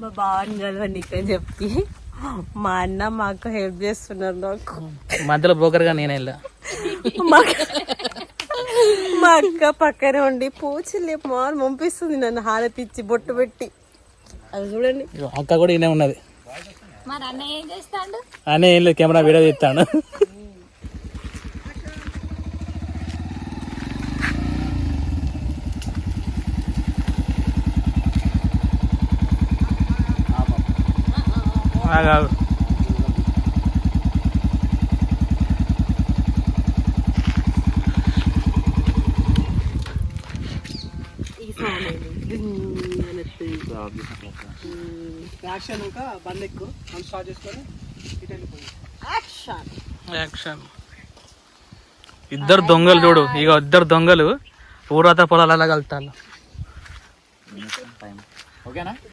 మా బావని కలవండి ఇక్కడ చెప్పి మా అన్న మా అక్క హెల్ప్ చేస్తున్నారు నాకు. మధ్యలో బ్రోకర్గా నేనే వెళ్ళా. మా అక్క పక్కనే ఉండి పూచలే మాను పంపిస్తుంది నన్ను హారతి ఇచ్చి బొట్టు పెట్టి. అది చూడండి అక్క కూడా ఈయన ఉన్నది. మరి అన్నయ్య ఏం చేస్తాడు? అనే ఏం లేదు, కెమెరా వీడియో తీస్తాను. ఇద్దరు దొంగలు చూడు, ఇక ఇద్దరు దొంగలు ఊరత పొలాలలో కలుతారు. ఓకేనా?